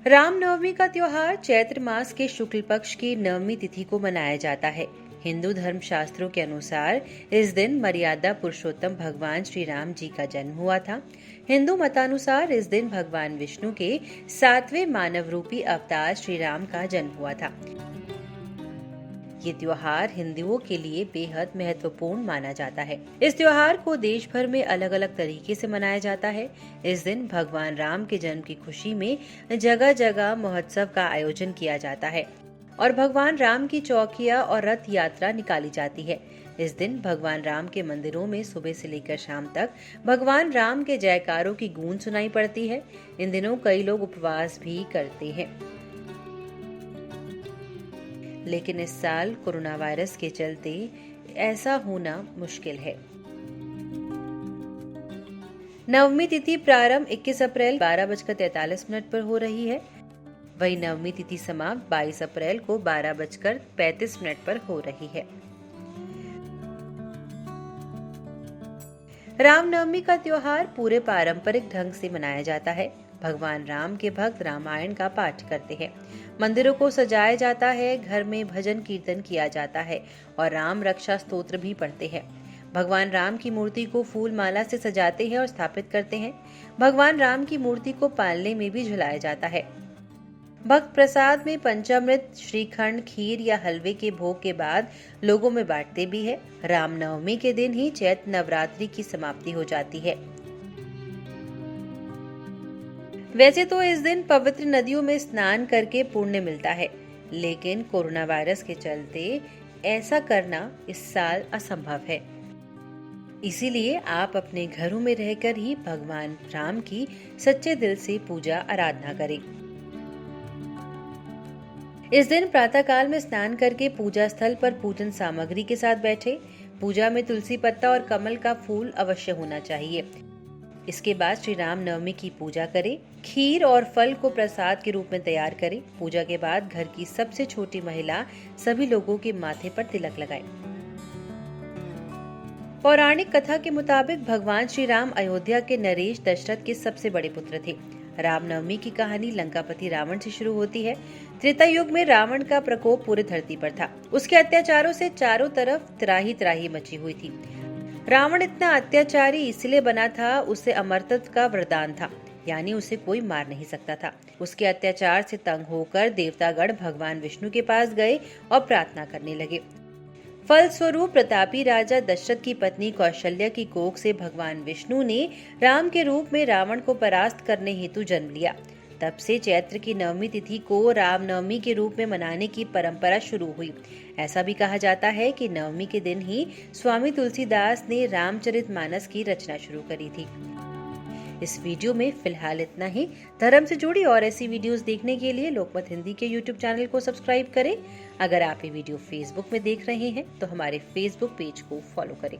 रामनवमी का त्योहार चैत्र मास के शुक्ल पक्ष की नवमी तिथि को मनाया जाता है। हिंदू धर्म शास्त्रों के अनुसार इस दिन मर्यादा पुरुषोत्तम भगवान श्री राम जी का जन्म हुआ था। हिंदू मतानुसार इस दिन भगवान विष्णु के 7वें मानव रूपी अवतार श्री राम का जन्म हुआ था। ये त्योहार हिंदुओं के लिए बेहद महत्वपूर्ण माना जाता है। इस त्योहार को देश भर में अलग अलग तरीके से मनाया जाता है। इस दिन भगवान राम के जन्म की खुशी में जगह जगह महोत्सव का आयोजन किया जाता है और भगवान राम की चौकिया और रथ यात्रा निकाली जाती है। इस दिन भगवान राम के मंदिरों में सुबह से लेकर शाम तक भगवान राम के जयकारों की गूंज सुनाई पड़ती है। इन दिनों कई लोग उपवास भी करते हैं, लेकिन इस साल कोरोना वायरस के चलते ऐसा होना मुश्किल है। नवमी तिथि प्रारंभ 21 अप्रैल 12:43 पर हो रही है। वही नवमी तिथि समाप्त 22 अप्रैल को 12:35 पर हो रही है। रामनवमी का त्योहार पूरे पारंपरिक ढंग से मनाया जाता है। भगवान राम के भक्त रामायण का पाठ करते हैं, मंदिरों को सजाया जाता है, घर में भजन कीर्तन किया जाता है और राम रक्षा स्तोत्र भी पढ़ते हैं। भगवान राम की मूर्ति को फूल माला से सजाते हैं और स्थापित करते हैं। भगवान राम की मूर्ति को पालने में भी झुलाया जाता है। भक्त प्रसाद में पंचामृत, श्रीखंड, खीर या हलवे के भोग के बाद लोगों में बांटते भी है। रामनवमी के दिन ही चैत्र नवरात्रि की समाप्ति हो जाती है। वैसे तो इस दिन पवित्र नदियों में स्नान करके पुण्य मिलता है, लेकिन कोरोना वायरस के चलते ऐसा करना इस साल असंभव है। इसीलिए आप अपने घरों में रहकर ही भगवान राम की सच्चे दिल से पूजा आराधना करें। इस दिन प्रातःकाल में स्नान करके पूजा स्थल पर पूजन सामग्री के साथ बैठे। पूजा में तुलसी पत्ता और कमल का फूल अवश्य होना चाहिए। इसके बाद श्री राम नवमी की पूजा करें। खीर और फल को प्रसाद के रूप में तैयार करें। पूजा के बाद घर की सबसे छोटी महिला सभी लोगों के माथे पर तिलक लगाए। पौराणिक कथा के मुताबिक भगवान श्री राम अयोध्या के नरेश दशरथ के सबसे बड़े पुत्र थे। रामनवमी की कहानी लंकापति रावण से शुरू होती है। त्रेता युग में रावण का प्रकोप पूरी धरती पर था। उसके अत्याचारों से चारों तरफ त्राही त्राही मची हुई थी। रावण इतना अत्याचारी इसलिए बना था, उसे अमरत्व का वरदान था, यानी उसे कोई मार नहीं सकता था। उसके अत्याचार से तंग होकर देवतागण भगवान विष्णु के पास गए और प्रार्थना करने लगे। फलस्वरूप प्रतापी राजा दशरथ की पत्नी कौशल्या की कोख से भगवान विष्णु ने राम के रूप में रावण को परास्त करने हेतु जन्म लिया। तब से चैत्र की नवमी तिथि को रामनवमी के रूप में मनाने की परंपरा शुरू हुई। ऐसा भी कहा जाता है कि नवमी के दिन ही स्वामी तुलसीदास ने रामचरितमानस की रचना शुरू करी थी। इस वीडियो में फिलहाल इतना ही। धर्म से जुड़ी और ऐसी वीडियोस देखने के लिए लोकमत हिंदी के YouTube चैनल को सब्सक्राइब करें। अगर आप ये वीडियो फेसबुक में देख रहे हैं तो हमारे फेसबुक पेज को फॉलो करें।